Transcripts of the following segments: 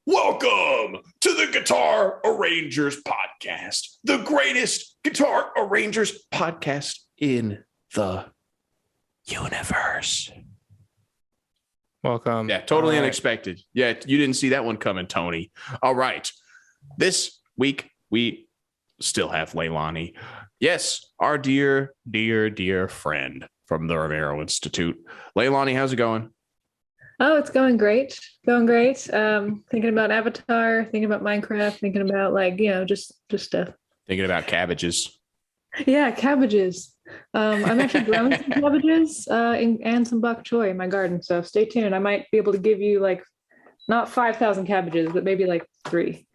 Welcome to the Guitar Arrangers Podcast, the greatest guitar arrangers podcast in the universe. Welcome. Yeah, totally unexpected. Yeah, you didn't see that one coming, Tony. All right. This week, we still have Leilani. Yes, our dear friend from the Romero Institute. Leilani, how's it going? Oh, it's going great. Going great. Thinking about Avatar, thinking about Minecraft, thinking about just stuff. Thinking about cabbages. Yeah, cabbages. I'm actually growing some cabbages and some bok choy in my garden. So stay tuned. I might be able to give you not 5,000 cabbages, but maybe 3.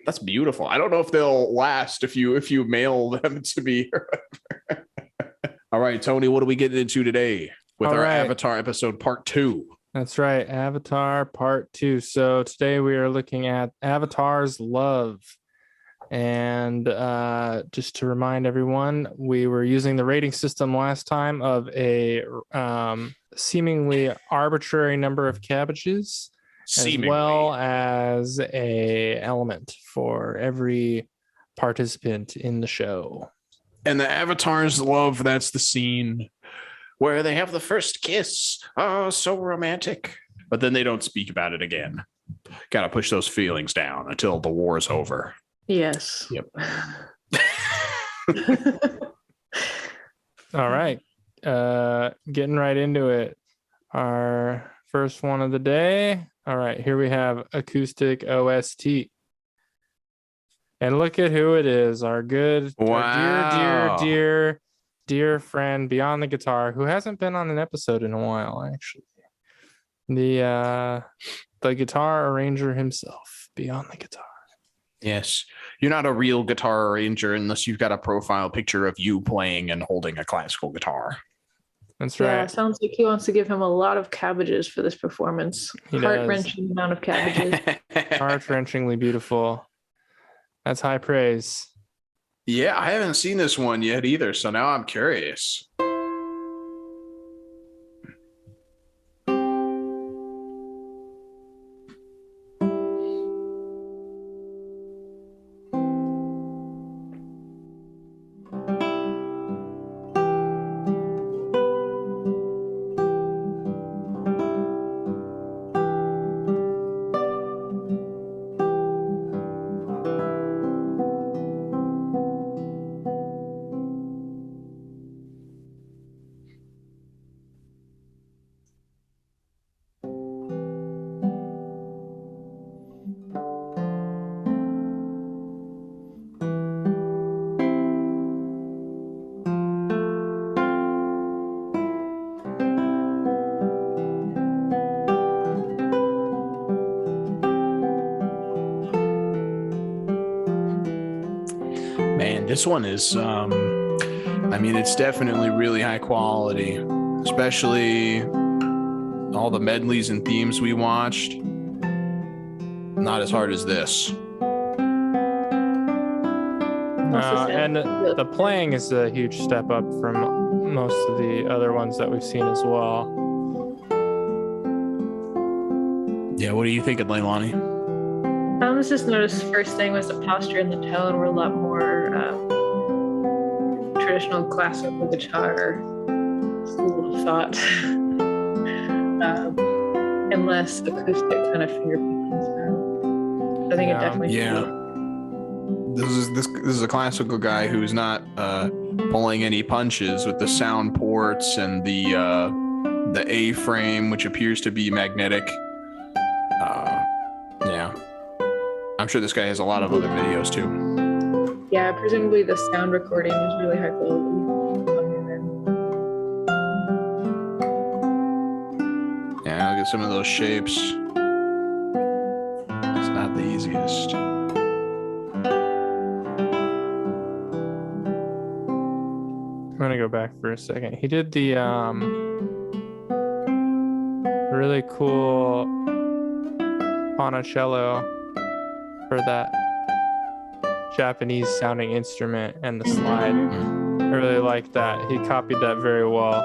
That's beautiful. I don't know if they'll last if you mail them to me. All right, Tony, what are we getting into today with our Avatar episode part 2? That's right, Avatar part 2. So today we are looking at Avatar's Love. And just to remind everyone, we were using the rating system last time of a seemingly arbitrary number of cabbages, as well as a element for every participant in the show. And the Avatar's Love, that's the scene where they have the first kiss. Oh, so romantic. But then they don't speak about it again. Got to push those feelings down until the war is over. Yes. Yep. All right. Getting right into it. Our first one of the day. All right. Here we have AcousticOST. And look at who it is. Our good, our dear friend Beyond the Guitar, who hasn't been on an episode in a while, actually. The guitar arranger himself, Beyond the Guitar. Yes. You're not a real guitar arranger unless you've got a profile picture of you playing and holding a classical guitar. That's right. Yeah, sounds like he wants to give him a lot of cabbages for this performance. Heart-wrenching amount of cabbages. Heart-wrenchingly beautiful. That's high praise. Yeah, I haven't seen this one yet either, so now I'm curious. Man, this one is, it's definitely really high quality, especially all the medleys and themes we watched. Not as hard as this. And the playing is a huge step up from most of the other ones that we've seen as well. Yeah, what are you thinking, Leilani? I just noticed first thing was the posture and the tone were a lot more traditional classical guitar school of thought, and less acoustic kind of finger picking sound. I think it definitely. Yeah. This is a classical guy who's not pulling any punches with the sound ports and the A-frame, which appears to be magnetic. Yeah. I'm sure this guy has a lot of other videos too. Yeah, presumably the sound recording is really high quality. Yeah, look at some of those shapes. It's not the easiest. I'm gonna go back for a second. He did the really cool Ponticello for that Japanese sounding instrument and the slide. I really like that. He copied that very well.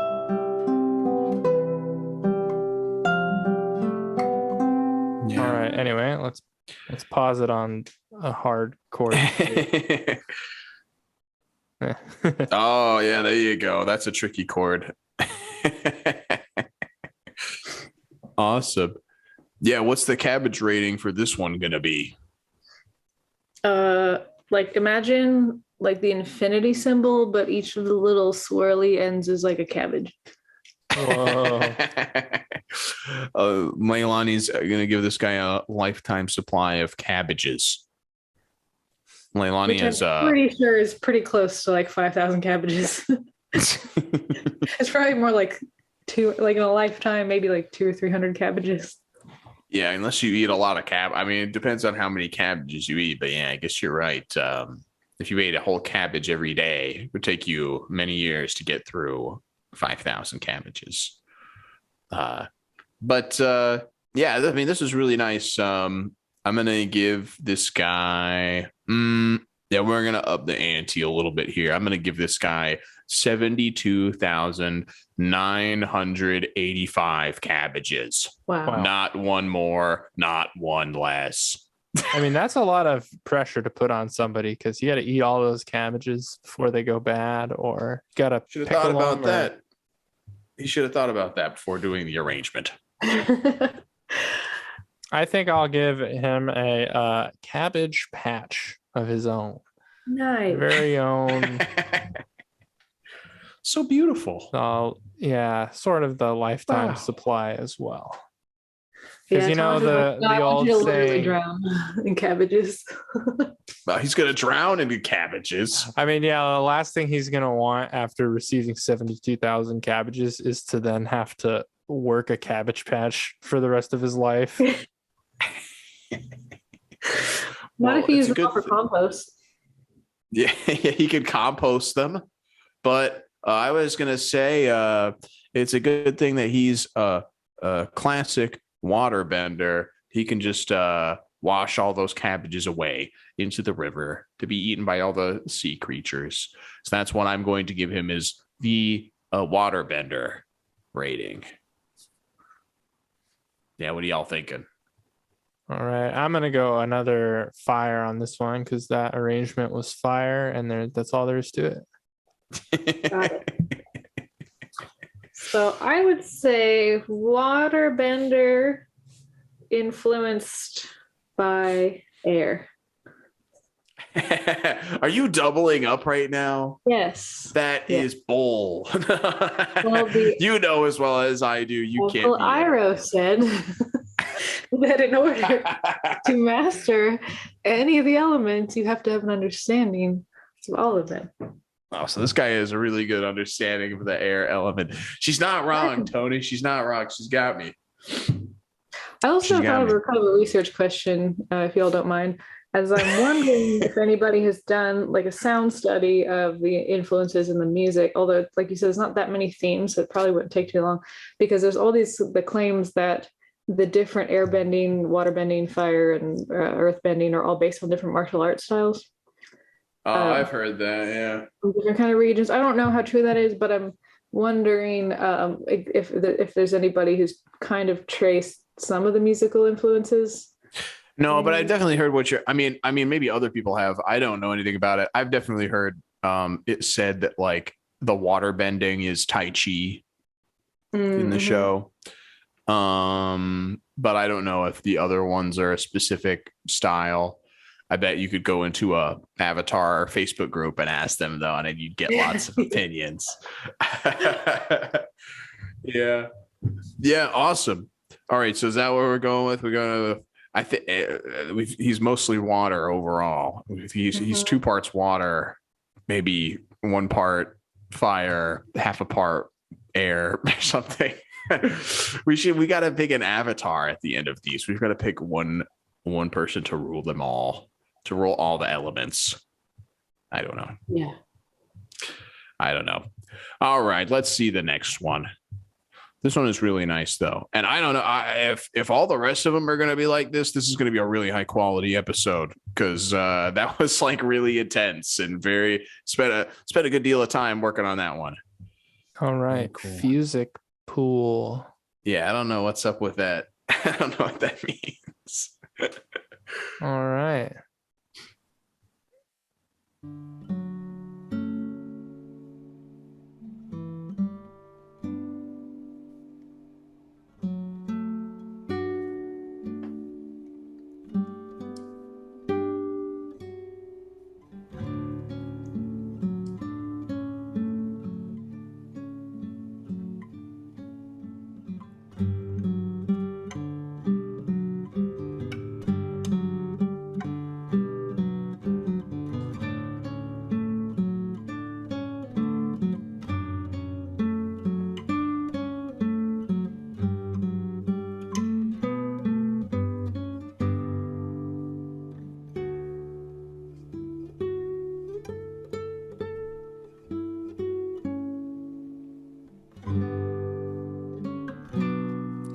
Yeah. All right. Anyway, let's Let's pause it on a hard chord. Oh, yeah, there you go. That's a tricky chord. Awesome. Yeah, what's the cabbage rating for this one gonna be? Like imagine like the infinity symbol, but each of the little swirly ends is like a cabbage. Whoa. Leilani's gonna give this guy a lifetime supply of cabbages. Leilani Which is I'm pretty sure is pretty close to like 5,000 cabbages. It's probably more like two, like in a lifetime, maybe like 200 or 300 cabbages. Yeah, unless you eat a lot of I mean, it depends on how many cabbages you eat, but yeah, I guess you're right. If you ate a whole cabbage every day, it would take you many years to get through 5,000 cabbages. But yeah, I mean, this is really nice. I'm gonna give this guy. Yeah, we're gonna up the ante a little bit here. I'm gonna give this guy 72,985 cabbages. Wow. Not one more, not one less. I mean, that's a lot of pressure to put on somebody because you got to eat all those cabbages before they go bad, or you got to Should have thought about that. He should have thought about that before doing the arrangement. I think I'll give him a cabbage patch of his own. Nice. Very own. So beautiful. So, yeah, sort of the lifetime supply as well. Yeah, Because you know the old saying, drown in cabbages. Well, he's gonna drown in cabbages. I mean, yeah, the last thing he's gonna want after receiving 72,000 cabbages is to then have to work a cabbage patch for the rest of his life. What if he uses them for compost? Yeah, he could compost them, but I was gonna say it's a good thing that he's a classic water bender. He can just wash all those cabbages away into the river to be eaten by all the sea creatures. So that's what I'm going to give him, is the water bender rating. Yeah, what are y'all thinking? All right, I'm gonna go another fire on this one because that arrangement was fire, and that's all there is to it. Got it. So I would say waterbender influenced by air. Are you doubling up right now? Yes. That is bull. Well, you know as well as I do. You can't. Uncle Iro said that in order to master any of the elements, you have to have an understanding of all of them. Oh, so this guy has a really good understanding of the air element. She's not wrong, Tony. She's not wrong. She's got me. I also thought of a kind of a research question, if y'all don't mind, as I'm wondering if anybody has done like a sound study of the influences in the music, although like you said, there's not that many themes, so it probably wouldn't take too long, because there's all the claims that the different air bending, water bending, fire, and earth bending are all based on different martial arts styles. Oh, I've heard that, yeah. From different kind of regions. I don't know how true that is, but I'm wondering if there's anybody who's kind of traced some of the musical influences. No, but I've definitely heard what I mean, maybe other people have. I don't know anything about it. I've definitely heard it said that like the water bending is Tai Chi in the show. But I don't know if the other ones are a specific style. I bet you could go into a Avatar or Facebook group and ask them though, and then you'd get lots of opinions. Yeah. Awesome. All right. So is that what we're going with? We're going to, I think he's mostly water overall. He's 2 parts water, maybe 1 part fire, half a part air or something. We got to pick an avatar at the end of these. We've got to pick one person to rule them all, to rule all the elements. I don't know. Yeah. I don't know. All right, let's see the next one. This one is really nice though. And I don't know if all the rest of them are going to be like this is going to be a really high quality episode, because that was like really intense and very spent a good deal of time working on that one. All right. Cool. Fusic Pool. Yeah, I don't know what's up with that. I don't know what that means. All right.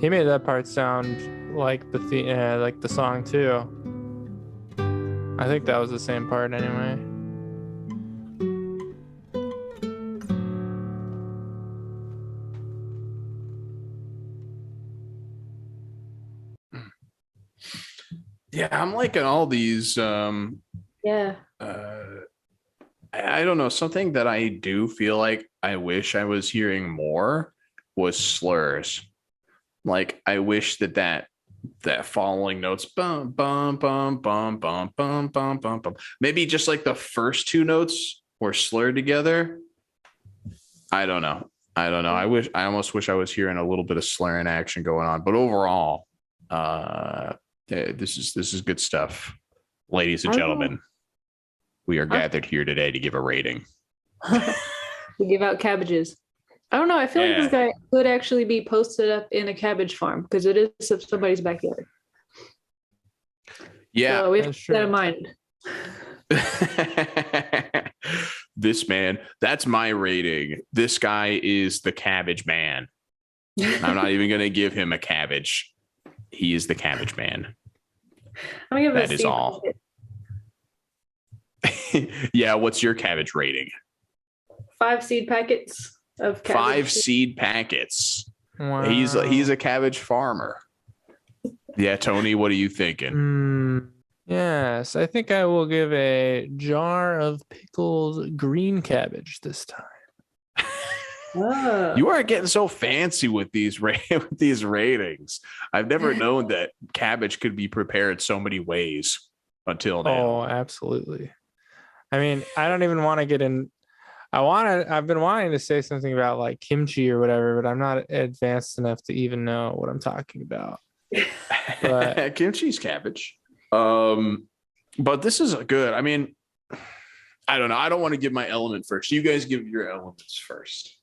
He made that part sound like the song too. I think that was the same part anyway. Yeah, I'm liking all these. Yeah. I don't know. Something that I do feel like I wish I was hearing more was slurs. Like I wish that following notes, bum bum bum bum bum bum bum bum bum. Maybe just like the first two notes were slurred together. I don't know. I almost wish I was hearing a little bit of slurring action going on. But overall, this is good stuff, ladies and gentlemen. We are gathered here today to give a rating. We give out cabbages. I don't know. I feel like this guy could actually be posted up in a cabbage farm because it is somebody's backyard. Yeah, so we have to keep that in mind. This man, that's my rating. This guy is the cabbage man. I'm not even going to give him a cabbage. He is the cabbage man. I'm gonna give that is all. Yeah, what's your cabbage rating? 5 seed packets of cabbage. 5 seed packets. Wow. He's a cabbage farmer. Yeah, Tony, what are you thinking? Yes, I think I will give a jar of pickled green cabbage this time. You are getting so fancy with these ratings. I've never known that cabbage could be prepared so many ways until now. Oh, absolutely. I mean, I don't even want to get in. I've been wanting to say something about like kimchi or whatever, but I'm not advanced enough to even know what I'm talking about. But kimchi's cabbage. But this is good. I mean, I don't know. I don't want to give my element first. You guys give your elements first.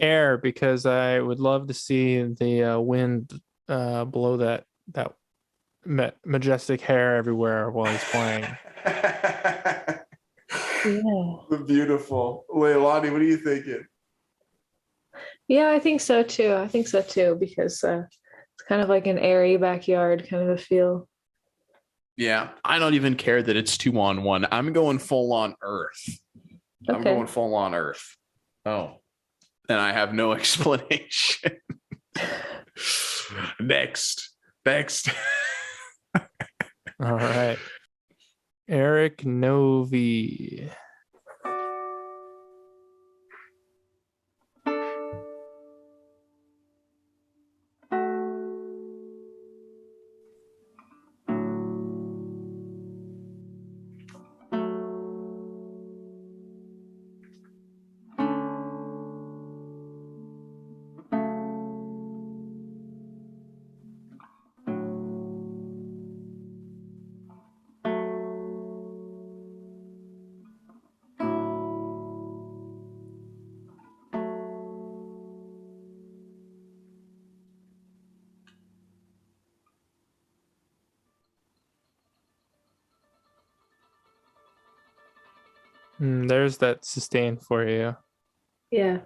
Air, because I would love to see the wind blow that majestic hair everywhere while he's playing. Yeah. Beautiful. Leilani, what are you thinking? Yeah, I think so too. Because it's kind of like an airy backyard kind of a feel. Yeah, I don't even care that it's 2-on-1. I'm going full on Earth. Okay. I'm going full on Earth. Oh, and I have no explanation. Next. All right. Eric Novey. There's that sustain for you. Yeah.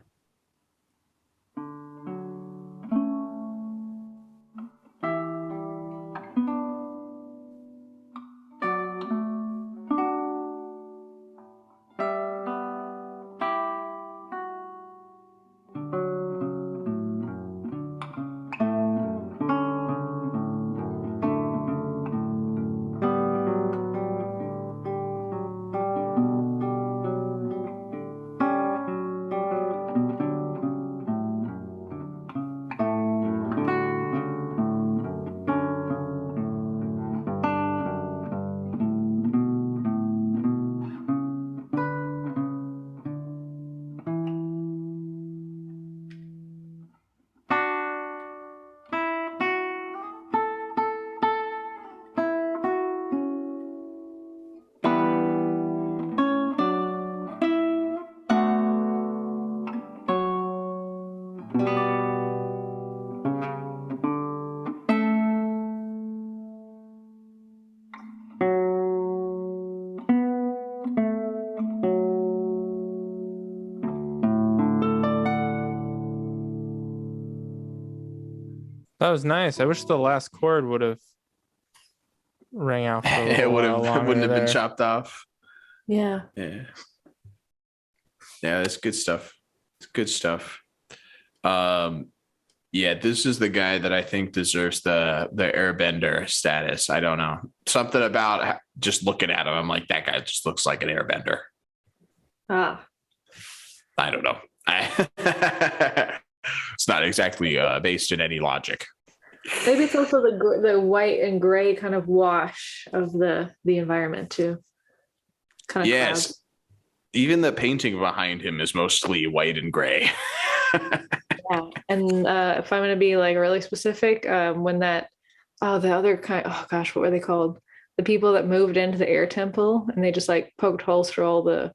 That was nice. I wish the last chord would have rang out for a little It while longer wouldn't have been there. chopped off. Yeah. Yeah. Yeah, that's good stuff. It's good stuff. Yeah, this is the guy that I think deserves the airbender status. I don't know. Something about just looking at him, I'm like, that guy just looks like an airbender. Ah. I don't know. It's not exactly based in any logic. Maybe it's also the white and gray kind of wash of the environment too. Kind of Yes. clouds. Even the painting behind him is mostly white and gray. Yeah. And if I'm going to be like really specific, when the other kind, oh gosh, what were they called? The people that moved into the air temple and they just like poked holes through all the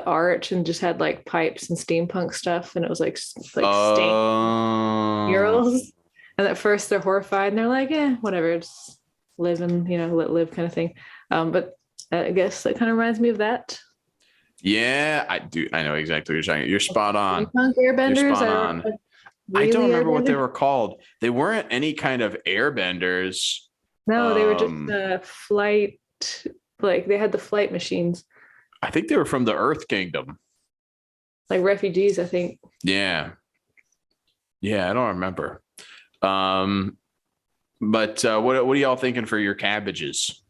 arch and just had like pipes and steampunk stuff, and it was like stained murals. And at first they're horrified and they're like, whatever, just live and let live kind of thing. But I guess that kind of reminds me of that. Yeah, I do. I know exactly what you're talking about. You're spot on. Airbenders. You're spot on. Really I don't remember what they airbender? were called. They weren't any kind of airbenders. No, they were just flight. Like they had the flight machines, I think they were from the Earth Kingdom. like refugees, I think. Yeah. Yeah, I don't remember. But what are y'all thinking for your cabbages?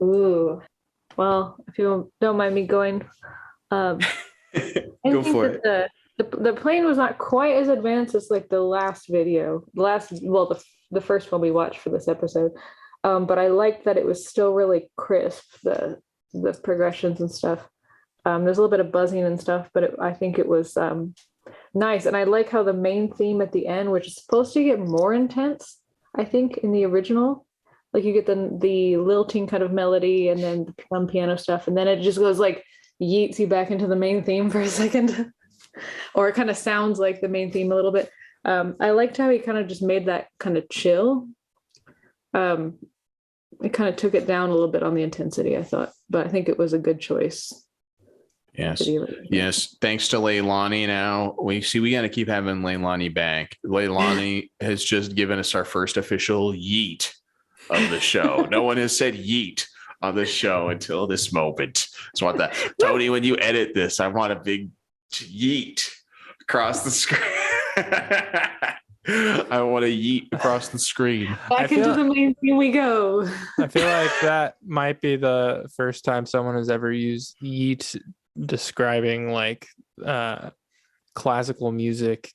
Ooh. Well, if you don't mind me going, I Go think for it. that the plane was not quite as advanced as like the last video. The first one we watched for this episode. But I liked that it was still really crisp, the progressions and stuff. There's a little bit of buzzing and stuff, but I think it was nice. And I like how the main theme at the end, which is supposed to get more intense, I think, in the original. Like you get the lilting kind of melody and then some piano stuff, and then it just goes like yeets you back into the main theme for a second. Or it kind of sounds like the main theme a little bit. I liked how he kind of just made that kind of chill. It kind of took it down a little bit on the intensity, I thought, but I think it was a good choice. Yes. Yes. Thanks to Leilani. Now we got to keep having Leilani back. Leilani has just given us our first official yeet of the show. No one has said yeet on the show until this moment. So I want that. Tony, when you edit this, I want a big yeet across the screen. I want to yeet across the screen. Back into the main theme we go. I feel like that might be the first time someone has ever used yeet describing like classical music,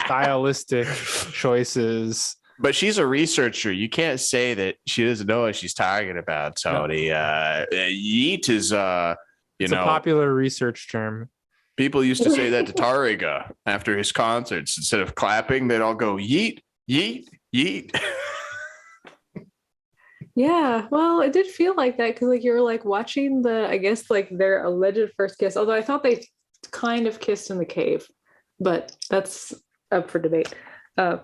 stylistic choices. But she's a researcher. You can't say that she doesn't know what she's talking about, Tony. No. Yeet is it's a popular research term. People used to say that to Tariga after his concerts. Instead of clapping, they'd all go yeet, yeet, yeet. Yeah, well, it did feel like that because like you were like watching I guess like their alleged first kiss. Although I thought they kind of kissed in the cave, but that's up for debate. So,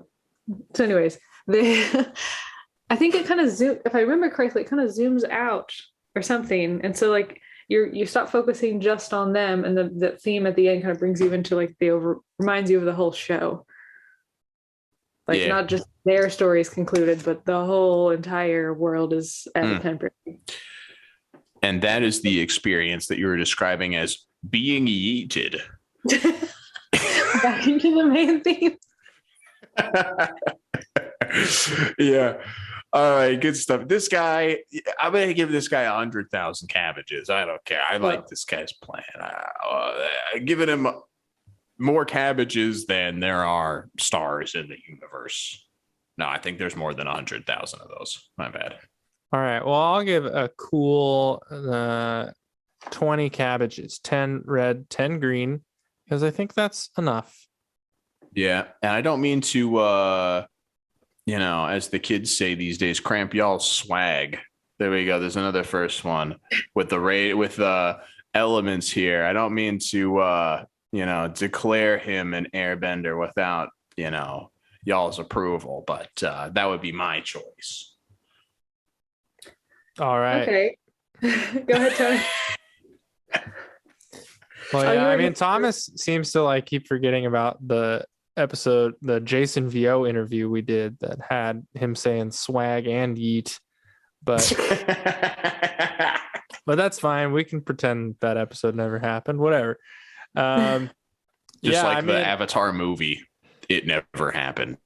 anyways, I think it kind of if I remember correctly, it kind of zooms out or something, and so like you stop focusing just on them, and the theme at the end kind of brings you into like reminds you of the whole show. Like not just their story is concluded, but the whole entire world is at a temporary. And that is the experience that you were describing as being yeeted. Back into the main theme. Yeah. All right, good stuff. This guy, I'm going to give this guy 100,000 cabbages. I don't care. I like this guy's plan. Giving him more cabbages than there are stars in the universe. No, I think there's more than 100,000 of those. My bad. All right. Well, I'll give a cool 20 cabbages, 10 red, 10 green, because I think that's enough. Yeah. And I don't mean to, as the kids say these days, cramp y'all's swag. There we go. There's another first one with the elements here. I don't mean to, declare him an airbender without, y'all's approval, but that would be my choice. All right. Okay. Go ahead, Tony. Well, yeah, I mean, Thomas seems to like keep forgetting about the episode, the Jason VO interview we did that had him saying swag and yeet, but that's fine. We can pretend that episode never happened. Whatever. Just like the Avatar movie, it never happened.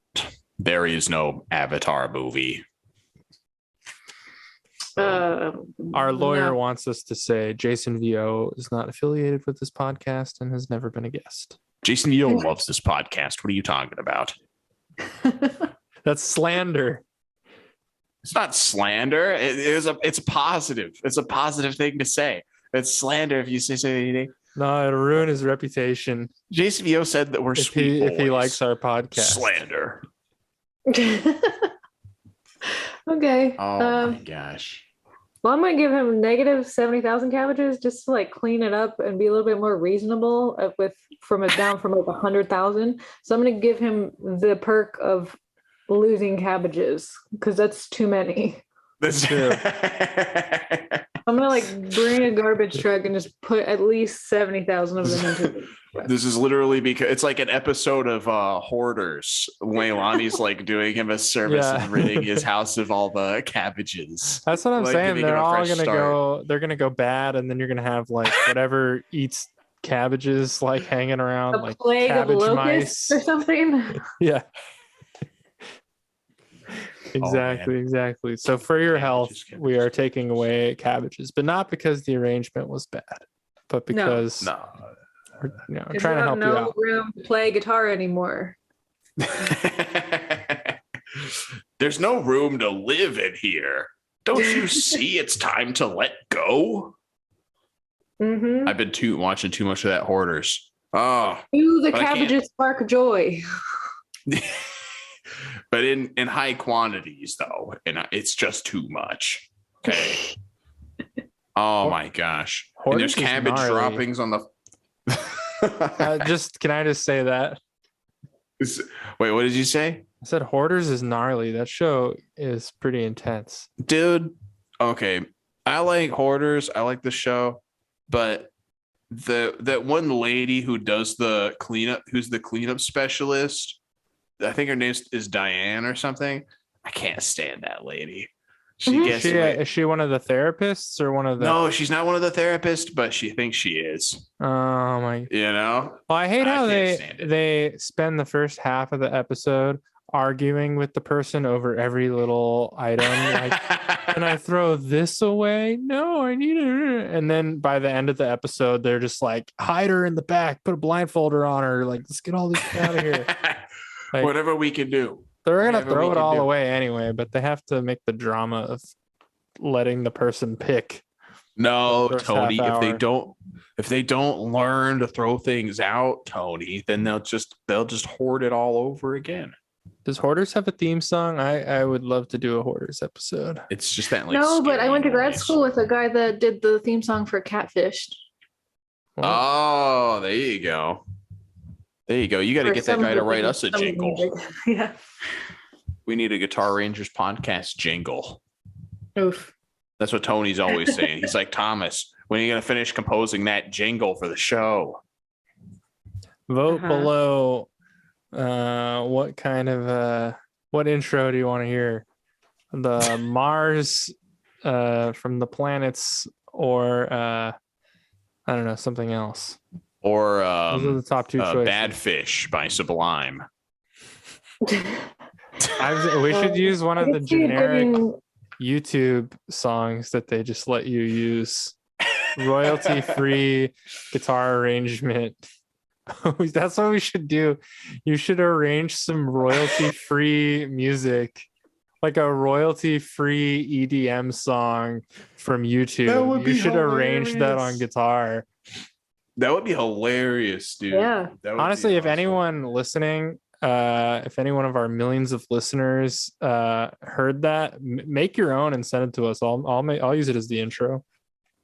There is no Avatar movie. Our lawyer wants us to say Jason VO is not affiliated with this podcast and has never been a guest. Jason VO loves this podcast. What are you talking about? That's slander. It's not slander. It's positive. It's a positive thing to say. It's slander if you say anything. No, it'll ruin his reputation. Jason VO said that we're sweet boys. If he likes our podcast. Slander. Okay. Oh my gosh. Well, I might give him negative 70,000 cabbages just to like clean it up and be a little bit more reasonable down from like 100,000. So I'm going to give him the perk of losing cabbages because that's too many. That's true. I'm gonna like bring a garbage truck and just put at least 70,000 of them into it. This is literally because it's like an episode of Hoarders. Leilani's like doing him a service and ridding his house of all the cabbages. That's what I'm like, saying. They're all gonna go. They're gonna go bad, and then you're gonna have like whatever eats cabbages like hanging around, like cabbage mice or something. Yeah. Exactly. So for your health, we are taking away cabbages, but not because the arrangement was bad, but because we're trying to help you out. Room to play guitar anymore. There's no room to live in here. Don't you see? It's time to let go. Mm-hmm. I've been watching too much of that Hoarders. Oh, the cabbages spark joy. But in high quantities, though, and it's just too much. Okay. Oh my gosh! And there's cabbage droppings on the. Can I just say that? Wait, what did you say? I said Hoarders is gnarly. That show is pretty intense, dude. Okay, I like Hoarders. I like the show, but that one lady who does the cleanup, who's the cleanup specialist. I think her name is Diane or something. I can't stand that lady. Is she one of the therapists or one of the? No, she's not one of the therapists, but she thinks she is. Oh my! You know. Well, I hate how they spend the first half of the episode arguing with the person over every little item. Like, can I throw this away? No, I need it. And then by the end of the episode, they're just like, hide her in the back, put a blindfolder on her. Like, let's get all this out of here. Like, whatever we can do. They're going to throw it all away anyway, but they have to make the drama of letting the person pick. No, Tony, if they don't learn to throw things out, Tony, then they'll just hoard it all over again. Does Hoarders have a theme song? I would love to do a Hoarders episode. It's just that like no, but I went to grad school with a guy that did the theme song for Catfish. Oh, there you go. There you go. You got to get that guy to write us a jingle. Yeah. We need a Guitar Rangers podcast jingle. Oof. That's what Tony's always saying. He's like, Thomas, when are you going to finish composing that jingle for the show? Vote below. What kind of what intro do you want to hear? The Mars from the planets, or I don't know, something else. Or those are the top two choices. Bad Fish by Sublime. We should use one of the generic YouTube songs that they just let you use. Royalty-free guitar arrangement. That's what we should do. You should arrange some royalty-free music, like a royalty-free EDM song from YouTube. You should arrange that on guitar. That would be hilarious, dude. Yeah. Honestly, if anyone listening, if any one of our millions of listeners heard that, make your own and send it to us. I'll use it as the intro.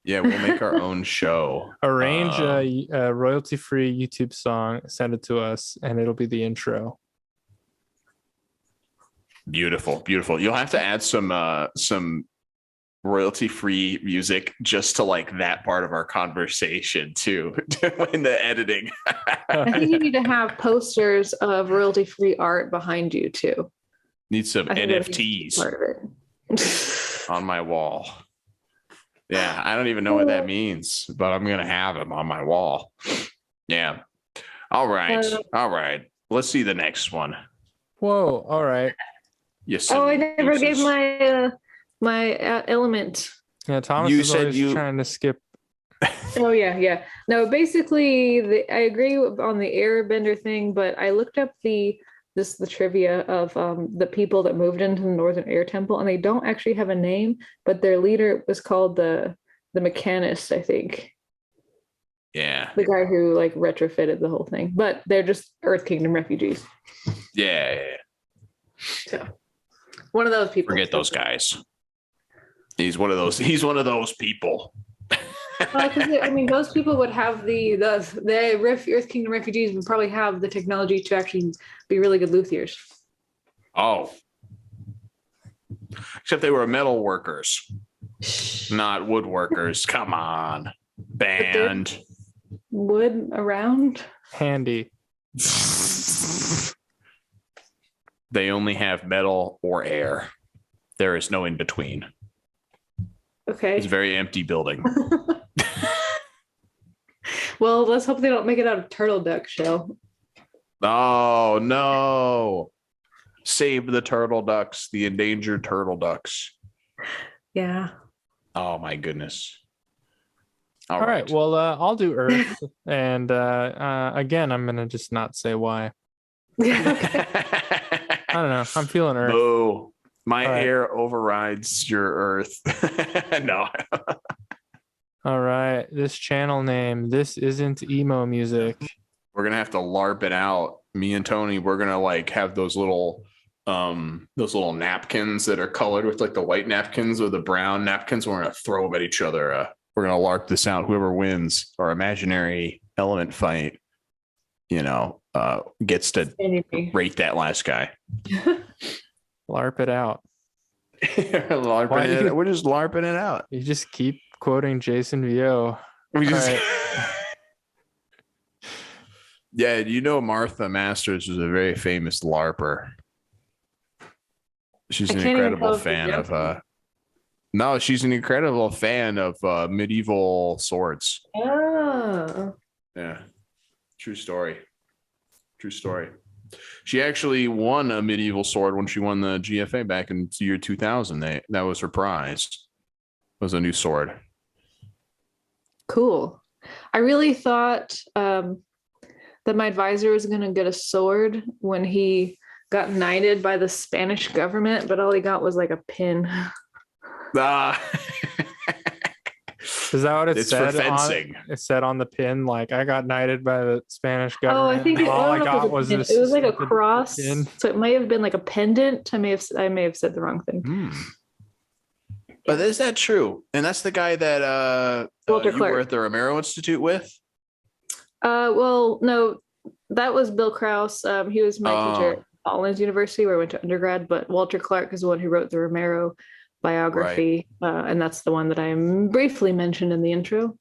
Yeah, we'll make our own show. Arrange a royalty-free YouTube song, send it to us, and it'll be the intro. Beautiful. You'll have to add some royalty-free music just to like that part of our conversation too in the editing. I think you need to have posters of royalty-free art behind you too. Need some I think that would be NFTs part of it. on my wall. Yeah, I don't even know what that means, but I'm gonna have them on my wall. Yeah. All right. All right. Let's see the next one. Whoa. All right. Yes. Oh, I never gave my element. Yeah, Thomas You is said always you- trying to skip. Oh yeah. No, basically, I agree on the airbender thing, but I looked up the trivia of the people that moved into the Northern Air Temple, and they don't actually have a name, but their leader was called the Mechanist, I think. Yeah. The guy who like retrofitted the whole thing, but they're just Earth Kingdom refugees. Yeah. So one of those people. Forget those guys. He's one of those people. Well, because I mean, those people would have the Earth Kingdom refugees would probably have the technology to actually be really good luthiers. Oh. Except they were metal workers, not woodworkers. Come on, band. Wood around. Handy. They only have metal or air. There is no in between. Okay. It's a very empty building. Well, let's hope they don't make it out of turtle duck shell. Oh no. Save the turtle ducks, the endangered turtle ducks. Yeah. Oh my goodness. All right. Well, I'll do Earth, and again, I'm gonna just not say why. I don't know. I'm feeling Earth. Boo. My All right. air overrides your earth. No. All right. This channel name. This isn't emo music. We're gonna have to LARP it out. Me and Tony, we're gonna like have those little napkins that are colored with like the white napkins or the brown napkins. We're gonna throw them at each other. We're gonna LARP this out. Whoever wins our imaginary element fight, gets to rate that last guy. LARP it out. We're just LARPing it out. You just keep quoting Jason Vio. We just All right. Yeah, Martha Masters was a very famous LARPer. She's an incredible fan of no, she's an incredible fan of medieval swords. Oh. Yeah. True story. She actually won a medieval sword when she won the GFA back in the year 2000. That was her prize. It was a new sword. Cool. I really thought that my advisor was going to get a sword when he got knighted by the Spanish government, but all he got was like a pin. Is that what it said? It's for fencing. It said on the pin, like, I got knighted by the Spanish government. Oh, I think all I got was it this. was like a cross, pin. so it may have been like a pendant. I may have said the wrong thing. But is that true? And that's the guy that Walter you Clark. were at the Romero Institute with? Well, no, that was Bill Krause. He was my teacher at Collins University, where I went to undergrad. But Walter Clark is the one who wrote the Romero biography, and that's the one that I briefly mentioned in the intro.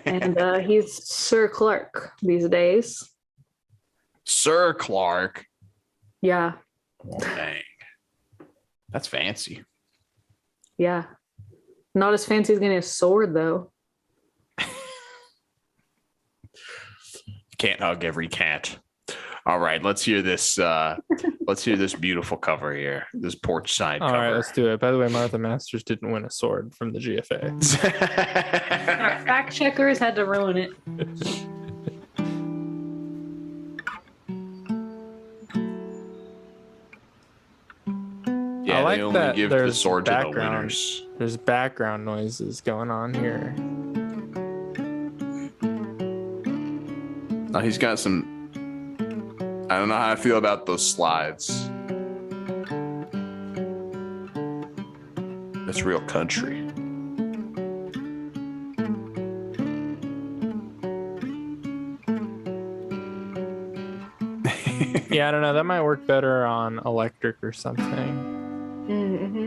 And he's Sir Clark these days. Sir Clark. Yeah. Oh, dang. That's fancy. Yeah. Not as fancy as getting a sword, though. Can't hug every cat. All right, let's hear this. Let's hear this beautiful cover here. This porch side All cover. right, let's do it. By the way, Martha Masters didn't win a sword from the GFA. Our fact checkers had to ruin it. Yeah, I like they only that give the there's sword to the background. winners. There's background noises going on here. Oh, he's got some. I don't know how I feel about those slides. That's real country. Yeah, I don't know. That might work better on electric or something. Mm-hmm.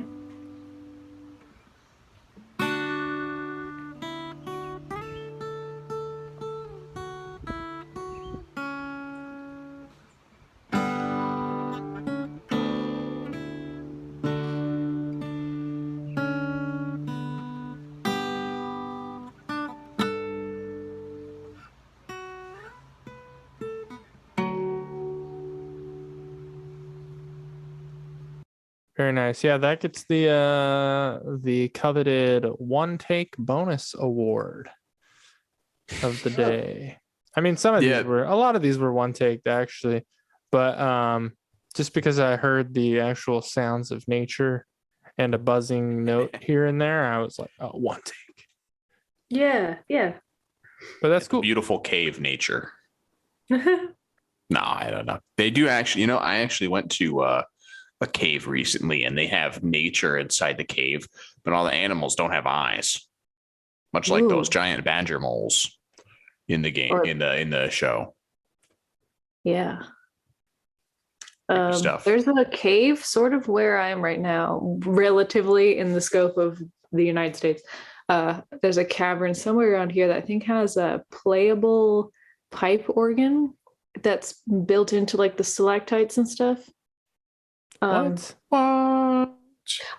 Very nice. Yeah, that gets the coveted one take bonus award of the day. I mean, a lot of these were one take actually, but just because I heard the actual sounds of nature and a buzzing note here and there, I was like, oh, one take. Yeah. But that's cool. Beautiful cave nature. No, I don't know. They do actually, I actually went to a cave recently and they have nature inside the cave, but all the animals don't have eyes. Much like those giant badger moles in the game, in the show. Yeah. Stuff. There's a cave sort of where I am right now, relatively in the scope of the United States. There's a cavern somewhere around here that I think has a playable pipe organ that's built into like the stalactites and stuff. What? I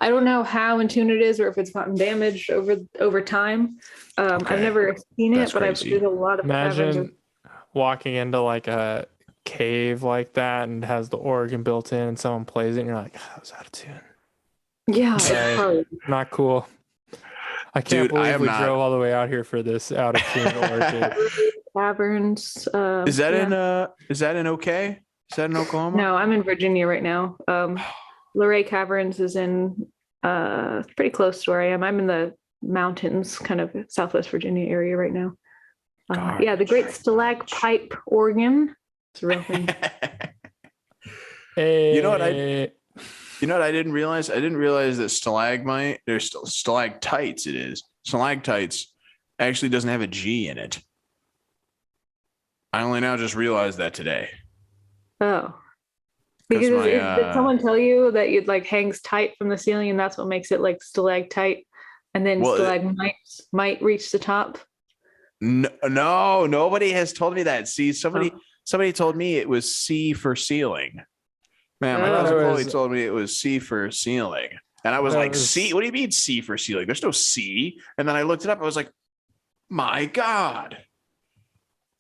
don't know how in tune it is or if it's gotten damaged over time. I've never seen it, but there's a lot of imagine walking into like a cave like that and has the organ built in and someone plays it and you're like, oh, that was out of tune. Yeah. Not cool. I can't believe we drove all the way out here for this out of tune organ. Caverns. Is that in OK? Is that in Oklahoma? No, I'm in Virginia right now. Luray Caverns is in pretty close to where I am. I'm in the mountains, kind of Southwest Virginia area right now. Yeah, the Great Stalagpipe Organ. It's a real thing. Hey. You know what I didn't realize? I didn't realize that stalactites. It is stalactites actually doesn't have a G in it. I only now just realized that today. Oh, because did someone tell you that it like hangs tight from the ceiling and that's what makes it like stalactite, and then stalagmites might reach the top? No, nobody has told me that. See, somebody told me it was C for ceiling. Man, my cousin told me it was C for ceiling. And I was like, C? What do you mean C for ceiling? There's no C. And then I looked it up. I was like, my God.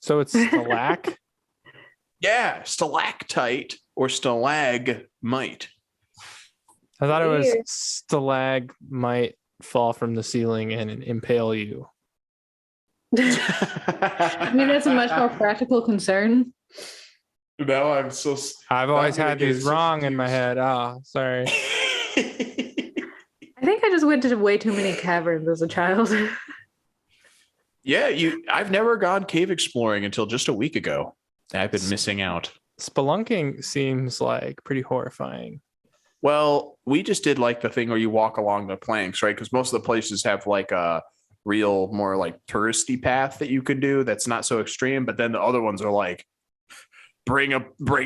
So it's stalac? Yeah, stalactite or stalagmite. I thought it was stalagmite fall from the ceiling and impale you. I mean, that's a much more practical concern. No, I've always had these wrong in my head. Oh, sorry. I think I just went to way too many caverns as a child. Yeah, I've never gone cave exploring until just a week ago. I've been missing out. Spelunking seems like pretty horrifying. Well, we just did like the thing where you walk along the planks, right? Because most of the places have like a real more like touristy path that you could do that's not so extreme, but then the other ones are like bring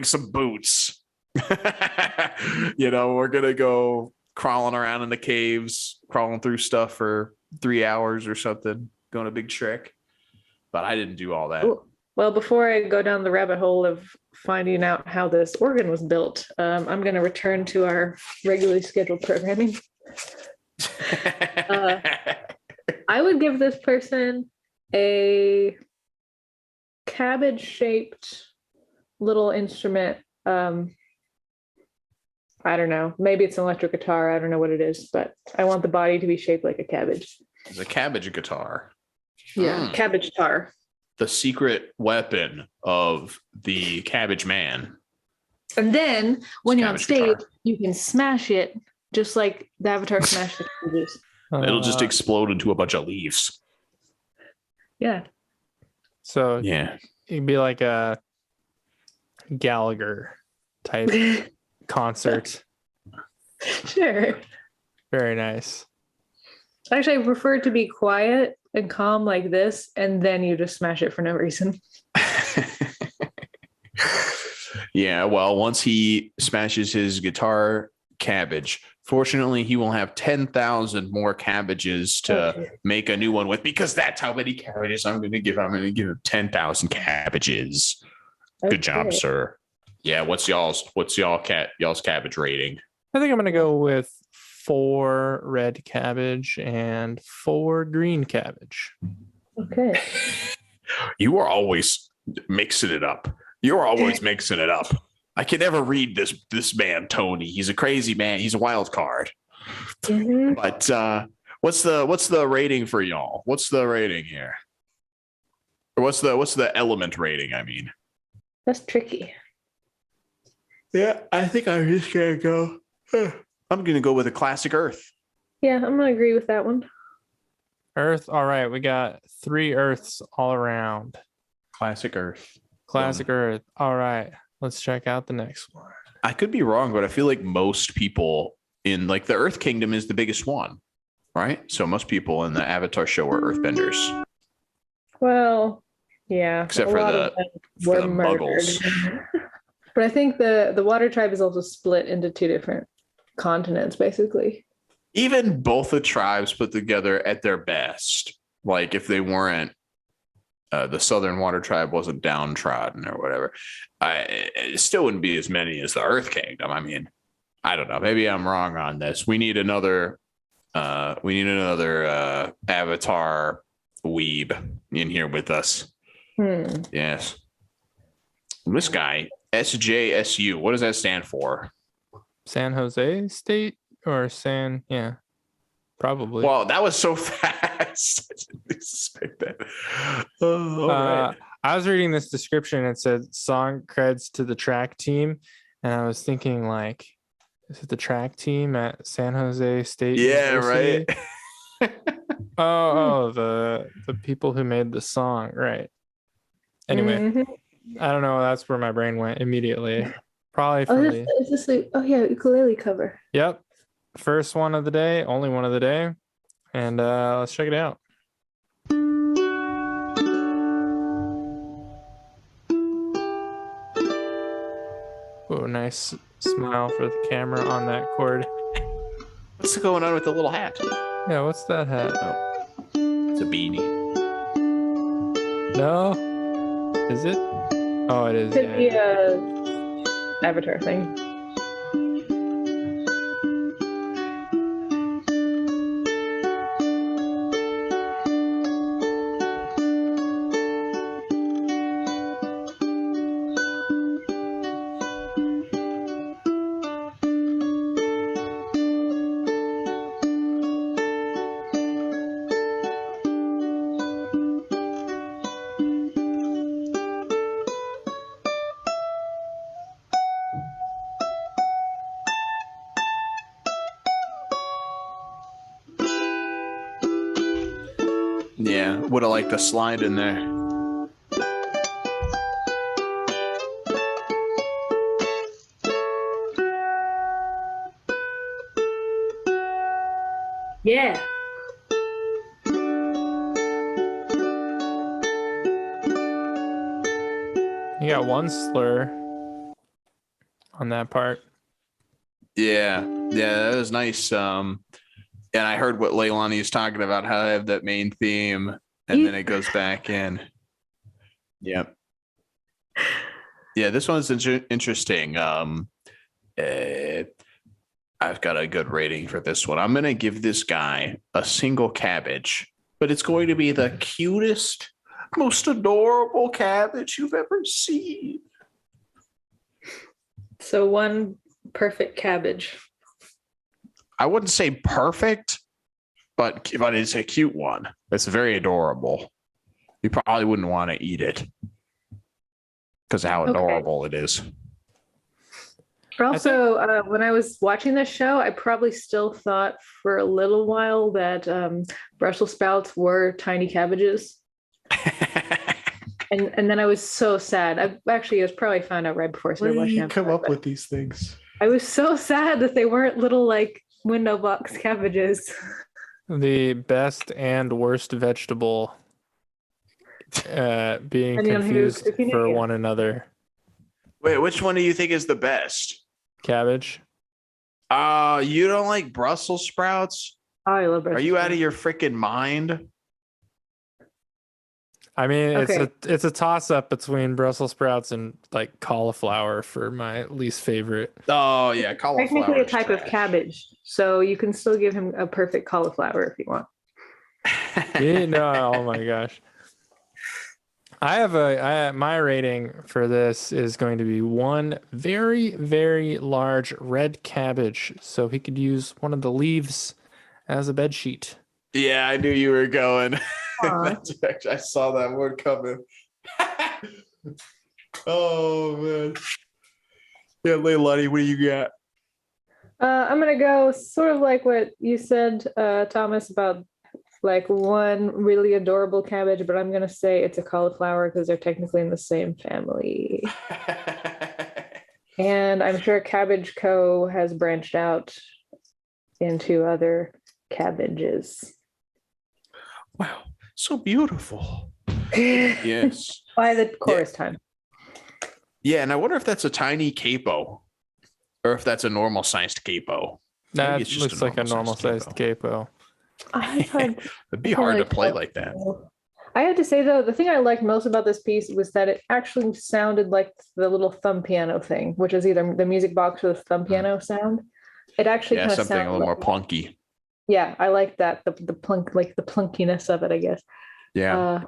some boots. We're gonna go crawling around in the caves, crawling through stuff for 3 hours or something, going a big trek. But I didn't do all that. Ooh. Well, before I go down the rabbit hole of finding out how this organ was built, I'm going to return to our regularly scheduled programming. I would give this person a cabbage-shaped little instrument. I don't know. Maybe it's an electric guitar. I don't know what it is, but I want the body to be shaped like a cabbage. It's a cabbage guitar. Yeah, cabbage guitar. The secret weapon of the cabbage man. And then when you're on stage, you can smash it just like the Avatar smashed the cabbages. It'll just explode into a bunch of leaves. Yeah. So it'd be like a Gallagher type concert. Sure. Very nice. Actually, I prefer it to be quiet and calm like this, and then you just smash it for no reason. Yeah, well, once he smashes his guitar cabbage, fortunately, he will have 10,000 more cabbages to make a new one with, because that's how many cabbages I'm going to give. I'm going to give him 10,000 cabbages. Good job, sir. Yeah, what's y'all's cabbage rating? I think I'm going to go with 4 red cabbage and 4 green cabbage. Okay. You are always mixing it up. You're always mixing it up. I can never read this man, Tony. He's a crazy man. He's a wild card. Mhm. But what's the rating for y'all? What's the rating here? Or what's the element rating? I mean, That's tricky. yeah, I think I'm just gonna go. I'm gonna go with a classic Earth. Yeah, I'm gonna agree with that one. Earth. All right, we got 3 Earths all around. Classic Earth. Classic Earth. All right, let's check out the next one. I could be wrong, but I feel like most people in like the Earth Kingdom is the biggest one, right? So most people in the Avatar show are Earthbenders, Well, yeah, except a for lot the of them for were the murdered. Muggles. But I think the water tribe is also split into 2 different continents, basically. Even both the tribes put together at their best, like if they weren't the Southern Water Tribe wasn't downtrodden or whatever, it still wouldn't be as many as the Earth Kingdom. I mean, I don't know. Maybe I'm wrong on this. We need another Avatar weeb in here with us. Yes. This guy, SJSU. What does that stand for? San Jose State or yeah, probably. Well, that was so fast. I didn't suspect that. All right. I was reading this description. It said song creds to the track team, and I was thinking, like, is it the track team at San Jose State? Yeah, University? right. the people who made the song, right? Anyway, I don't know. That's where my brain went immediately. Probably from the. Is this ukulele cover? Yep. First one of the day, only one of the day. And let's check it out. Oh, nice smile for the camera on that chord. What's going on with the little hat? Yeah, what's that hat? Oh, it's a beanie. No? Is it? Oh, it is. Could be a Avatar thing. Yeah, would have liked a slide in there. Yeah. You got one slur on that part. Yeah, that was nice. And I heard what Leilani is talking about, how I have that main theme, and then it goes back in. Yep. Yeah, this one's interesting. I've got a good rating for this one. I'm going to give this guy a single cabbage, but it's going to be the cutest, most adorable cabbage you've ever seen. So one perfect cabbage. I wouldn't say perfect, but it's a cute one. It's very adorable. You probably wouldn't want to eat it because of how adorable it is. Also, when I was watching this show, I probably still thought for a little while that Brussels sprouts were tiny cabbages. And then I was so sad. I was probably found out right before I started watching. Come up with these things? I was so sad that they weren't little like window box cabbages. The best and worst vegetable being confused for one another. Wait, which one do you think is the best? Cabbage. You don't like Brussels sprouts? Oh, I love Brussels sprouts. Are you sprouts. out of your freaking mind? I mean, it's a toss up between Brussels sprouts and like cauliflower for my least favorite. Oh yeah, cauliflower. Technically a type of cabbage, so you can still give him a perfect cauliflower if you want. No, oh my gosh. My rating for this is going to be one very, very large red cabbage. So he could use one of the leaves as a bed sheet. Yeah, I knew you were going. Aw. I saw that word coming. Oh man. Yeah, Leilani, what do you got? I'm gonna go sort of like what you said, Thomas, about like one really adorable cabbage, but I'm gonna say it's a cauliflower because they're technically in the same family. And I'm sure Cabbage Co. has branched out into other cabbages. Wow, so beautiful. By Yes. the chorus time. Yeah, and I wonder if that's a tiny capo or if that's a normal sized capo. That it's just looks a like a normal sized capo. It'd be hard to play like that. I had to say though, the thing I liked most about this piece was that it actually sounded like the little thumb piano thing, which is either the music box or the thumb piano sound. It actually kind of something sounded a little like, more plunky. yeah, I like that. The plunk, like the plunkiness of it, I guess. Yeah.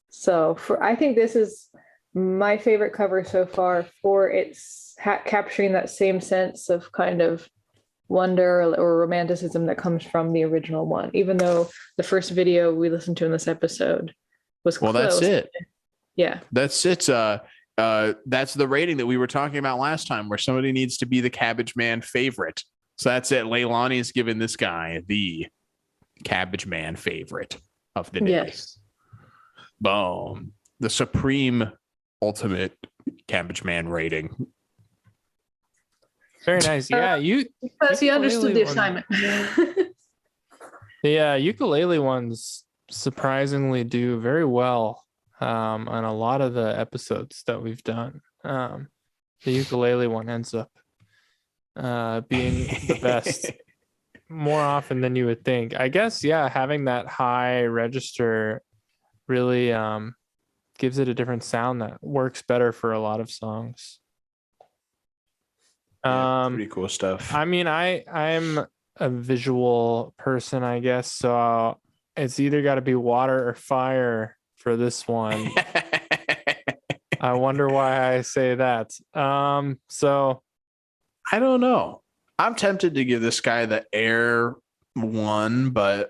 So I think this is my favorite cover so far for its capturing that same sense of kind of wonder or romanticism that comes from the original one, even though the first video we listened to in this episode was close. That's it. Yeah. That's it. That's the rating that we were talking about last time, where somebody needs to be the Cabbage Man favorite. So that's it. Leilani is giving this guy the Cabbage Man favorite of the day. Yes. Boom. The supreme ultimate Cabbage Man rating. Very nice. Yeah, because he understood the assignment. The ukulele ones surprisingly do very well on a lot of the episodes that we've done. The ukulele one ends up being the best more often than you would think. I guess, yeah, having that high register really gives it a different sound that works better for a lot of songs. Pretty cool stuff. I mean, I'm a visual person, I guess, so it's either got to be water or fire for this one. I wonder why I say that. So I don't know. I'm tempted to give this guy the air one, but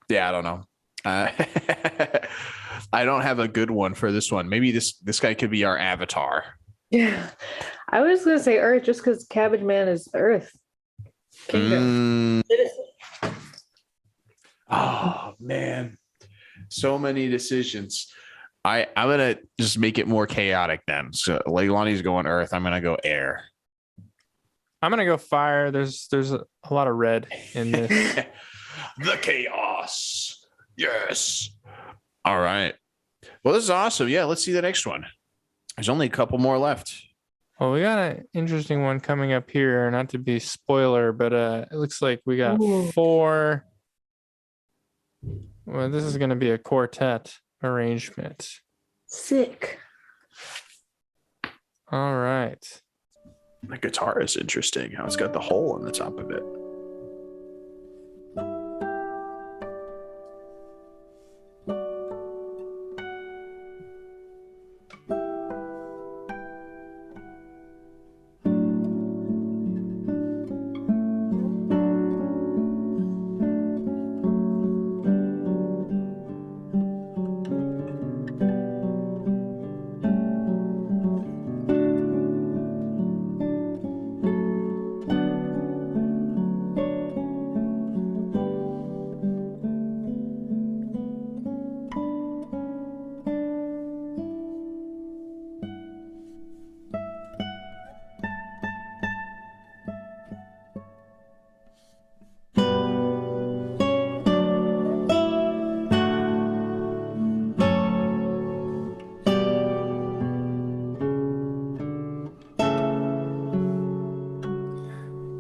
yeah, I don't know. I don't have a good one for this one. Maybe this guy could be our avatar. Yeah. I was gonna say Earth just because Cabbage Man is Earth. Kingdom. Oh man. So many decisions. I'm gonna just make it more chaotic then. So Leilani's going Earth. I'm gonna go air. I'm gonna go fire. There's a lot of red in this. The chaos. Yes. All right. Well, this is awesome. Yeah, let's see the next one. There's only a couple more left. Well, we got an interesting one coming up here. Not to be spoiler, but it looks like we got 4. Well, this is going to be a quartet arrangement. Sick. All right. The guitar is interesting. How it's got the hole on the top of it.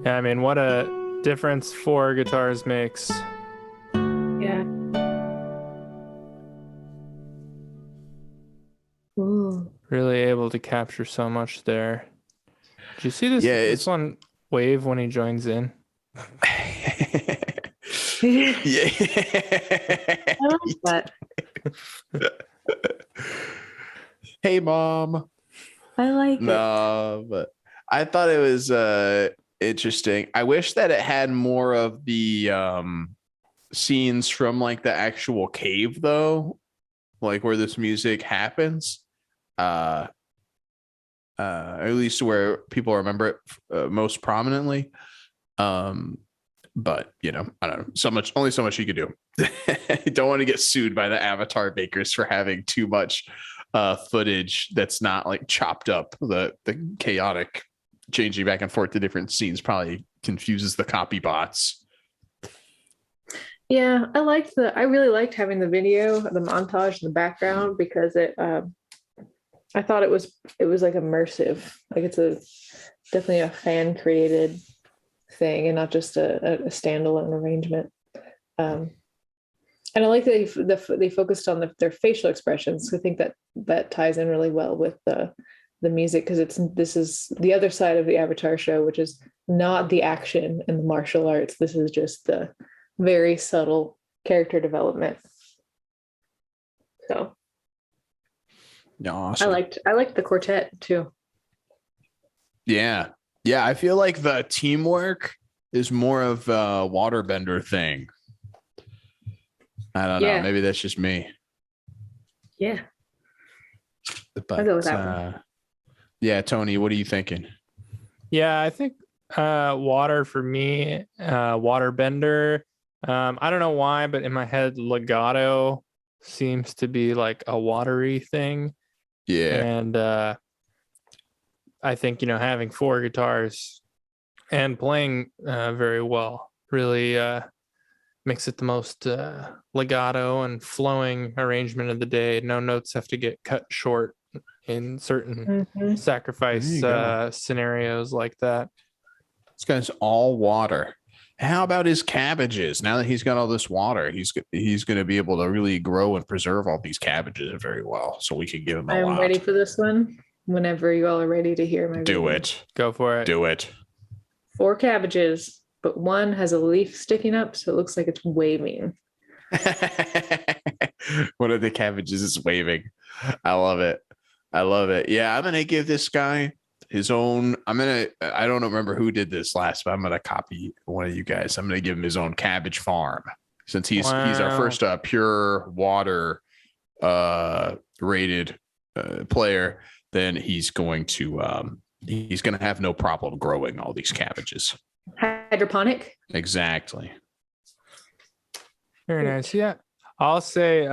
Yeah, I mean, what a difference 4 guitars makes. Yeah. Ooh. Really able to capture so much there. Did you see this? Yeah, this one wave when he joins in. Yeah. I like that. Hey, Mom. I like it. No, but I thought it was interesting. I wish that it had more of the scenes from like the actual cave, though, like where this music happens. At least where people remember it most prominently. But I don't know. Only so much you could do. You don't want to get sued by the avatar makers for having too much footage that's not like chopped up. The chaotic changing back and forth to different scenes probably confuses the copy bots. Yeah, I really liked having the video, the montage in the background because I thought it was like immersive. Like it's definitely a fan created thing and not just a standalone arrangement. And I like that they focused on their facial expressions. I think that ties in really well with the music because this is the other side of the Avatar show, which is not the action and the martial arts. This is just the very subtle character development. So Awesome. I liked the quartet too. Yeah. I feel like the teamwork is more of a waterbender thing. I don't know. Maybe that's just me. Yeah. But I'll go with that one. Yeah, Tony, what are you thinking? Yeah, I think water for me, waterbender. I don't know why, but in my head, legato seems to be like a watery thing. Yeah. And I think, having 4 guitars and playing very well really makes it the most legato and flowing arrangement of the day. No notes have to get cut short in certain sacrifice scenarios like that. This guy's all water. How about his cabbages? Now that he's got all this water, he's going to be able to really grow and preserve all these cabbages very well. So we can give him a lot. I'm ready for this one. Whenever you all are ready to hear my Do video. it. Go for it. Do it. 4 cabbages, but one has a leaf sticking up, so it looks like it's waving. One of the cabbages is waving. I love it. Yeah, I'm gonna give this guy his own. I don't remember who did this last, but I'm gonna copy one of you guys. I'm gonna give him his own cabbage farm since he's our first pure water rated player. Then he's going to have no problem growing all these cabbages. Hydroponic. Exactly. Very nice. Yeah, I'll say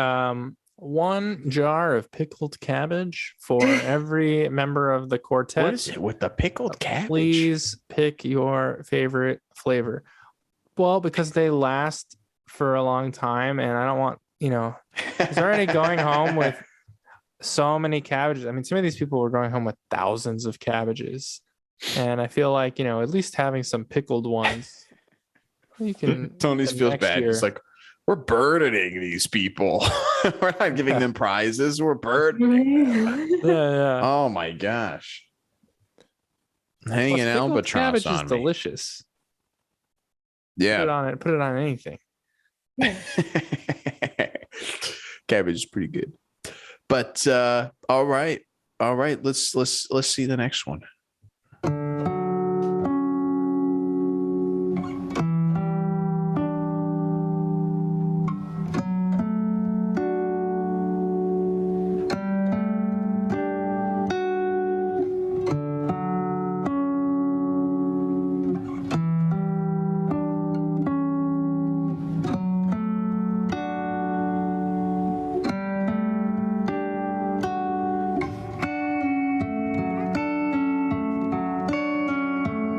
1 jar of pickled cabbage for every member of the quartet. What is it with the pickled cabbage? Please pick your favorite flavor. Well, because they last for a long time, and I don't want he's already going home with so many cabbages. I mean, some of these people were going home with thousands of cabbages, and I feel like at least having some pickled ones. You can. Tony's feels bad. It's like we're burdening these people. We're not giving them prizes. We're burdening them. Yeah. Oh my gosh! Hanging an albatross on is me. Delicious. Yeah. Put it on anything. Cabbage is pretty good. But all right. Let's see the next one.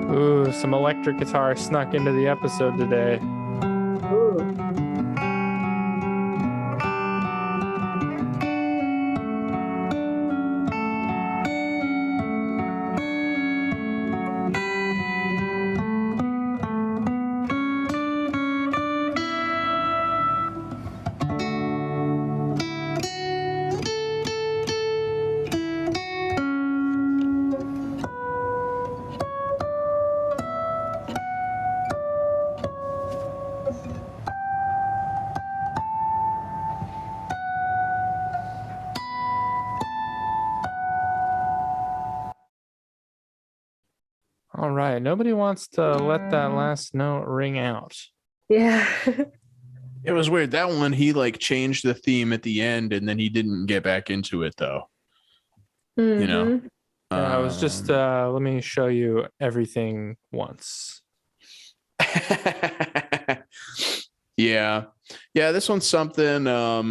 Ooh, some electric guitar snuck into the episode today. Ooh. All right. Nobody wants to let that last note ring out. Yeah. It was weird. That one, he like changed the theme at the end and then he didn't get back into it though. You know? Yeah, I was just let me show you everything once. Yeah. This one's something I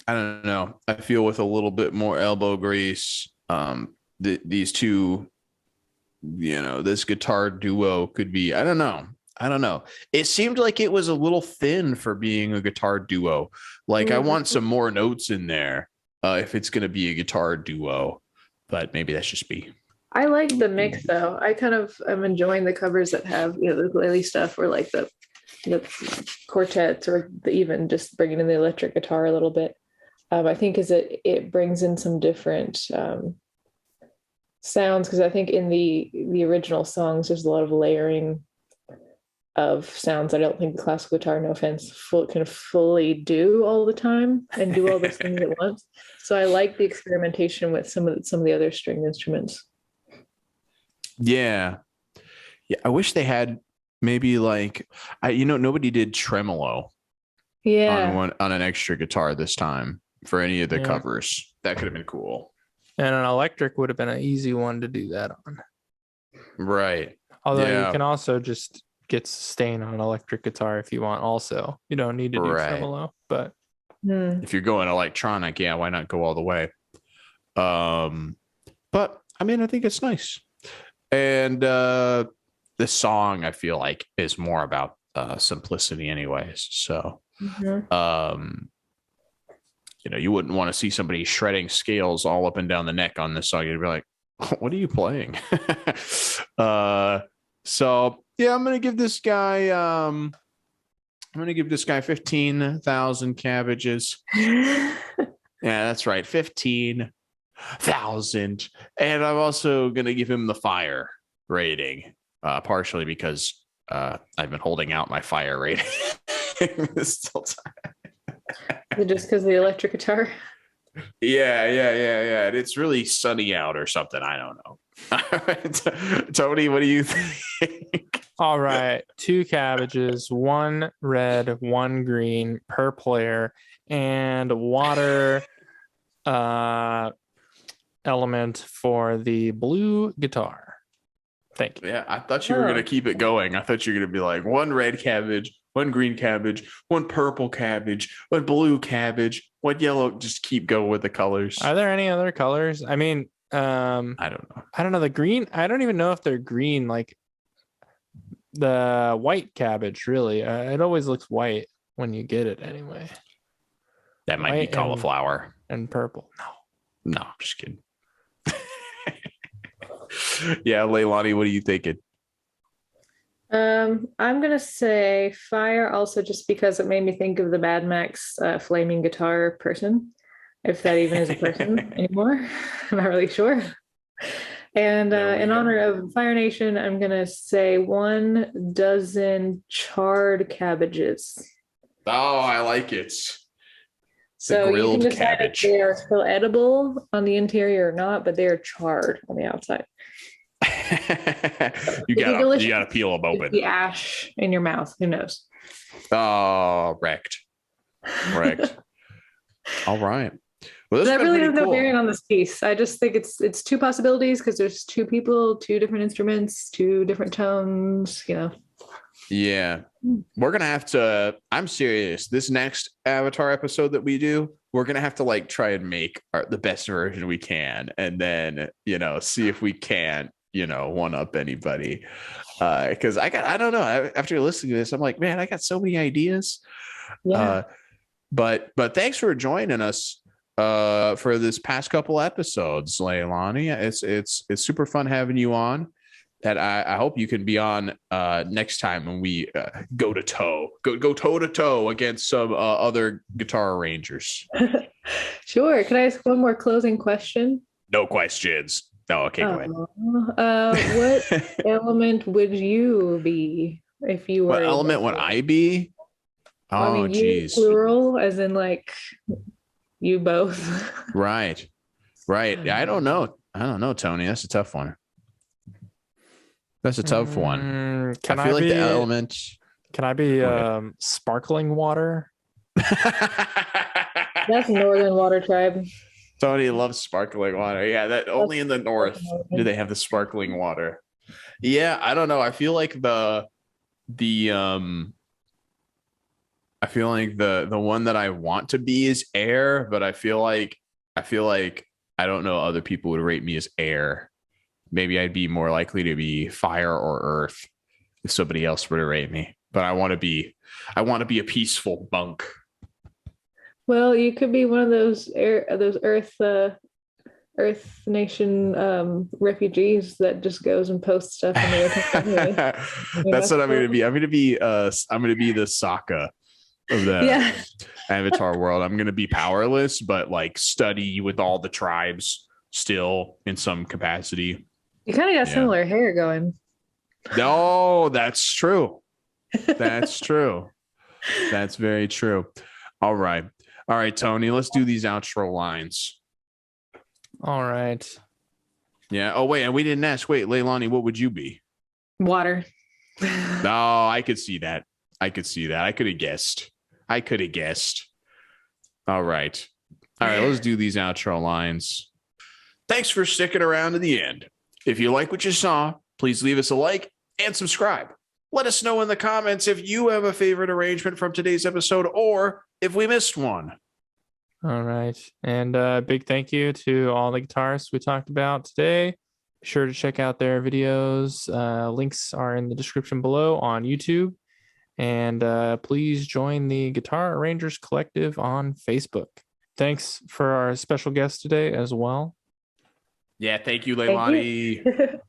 don't know. I feel with a little bit more elbow grease. These two, this guitar duo could be, I don't know. It seemed like it was a little thin for being a guitar duo. Like I want some more notes in there if it's going to be a guitar duo, but maybe that's just me. I like the mix though. I kind of am enjoying the covers that have, the ukulele stuff or like the quartets or even just bringing in the electric guitar a little bit. I think it brings in some different sounds, because I think in the original songs there's a lot of layering of sounds I don't think the classical guitar, no offense, can fully do all the time and do all those things at once. So I like the experimentation with some of the other string instruments. Yeah. I wish they had maybe like nobody did tremolo. Yeah. on an extra guitar this time for any of the covers. That could have been cool. And an electric would have been an easy one to do that on. Right. Although you can also just get sustain on an electric guitar if you want also. You don't need to do tremolo, but if you're going electronic, why not go all the way? But I mean, I think it's nice. And the song I feel like is more about simplicity anyways. So you wouldn't want to see somebody shredding scales all up and down the neck on this song. You'd be like, what are you playing? So yeah, I'm gonna give this guy 15,000 cabbages. Yeah, that's right, 15,000. And I'm also gonna give him the fire rating, partially because I've been holding out my fire rating this whole time. Just because of the electric guitar? Yeah. And it's really sunny out or something. I don't know. Tony, what do you think? All right. 2 cabbages, 1 red, 1 green per player, and water element for the blue guitar. Thank you. Yeah, I thought you were going to keep it going. I thought you were going to be like 1 red cabbage, 1 green cabbage, 1 purple cabbage, 1 blue cabbage, 1 yellow. Just keep going with the colors. Are there any other colors? I mean, I don't know. I don't know. The green, I don't even know if they're green, like the white cabbage, really. It always looks white when you get it anyway. That might be cauliflower. And purple. No, I'm just kidding. Yeah, Leilani, what are you thinking? I'm gonna say fire, also just because it made me think of the Mad Max flaming guitar person, if that even is a person anymore. I'm not really sure. And in honor of Fire Nation, I'm gonna say 1 dozen charred cabbages. Oh, I like it. So you can decide if they are still edible on the interior or not, but they are charred on the outside. you gotta peel them open. The ash in your mouth. Who knows? Oh, wrecked. All right. Well, that really has no bearing on this piece. I just think it's 2 possibilities because there's 2 people, 2 different instruments, 2 different tones. Yeah, we're gonna have to. I'm serious. This next Avatar episode that we do, we're gonna have to try and make the best version we can, and then see if we can one up anybody. Because I don't know. After listening to this, I'm like, man, I got so many ideas. Yeah. But thanks for joining us for this past couple episodes, Leilani. It's super fun having you on. That I hope you can be on next time when we go toe to toe against some other guitar arrangers. Sure. Can I ask one more closing question? No questions. No. Okay. Go ahead. What element would you be if you were? What element would I be? Oh, geez. Plural, as in you both. Right. I don't know, Tony. That's a tough one. That's a tough one. Can I feel like be, the element. Can I be Go ahead. sparkling water? That's Northern Water Tribe. Tony loves sparkling water. Yeah, that only in the north do they have the sparkling water. Yeah, I don't know. I feel like the I feel like the one that I want to be is air, but I feel like I don't know other people would rate me as air. Maybe I'd be more likely to be fire or earth if somebody else were to rate me. But I want to be a peaceful monk. Well, you could be one of those Earth Nation refugees that just goes and posts stuff in the open anyway. That's what I'm going to be. I'm going to be the Sokka of the Yeah. Avatar world. I'm going to be powerless, but like study with all the tribes still in some capacity. You kind of got Yeah. similar hair going. No, that's true. That's true. That's very true. All right. All right, Tony, let's do these outro lines. All right. Yeah. Oh, wait. And we didn't ask. Wait, Leilani, what would you be? Water. No, I could see that. I could have guessed. All right. All right. Let's do these outro lines. Thanks for sticking around to the end. If you like what you saw, please leave us a like and subscribe. Let us know in the comments if you have a favorite arrangement from today's episode or if we missed one. All right. And big thank you to all the guitarists we talked about today. Be sure to check out their videos. Links are in the description below on YouTube. And please join the Guitar Arrangers Collective on Facebook. Thanks for our special guest today as well. Yeah, thank you, Leilani. Thank you.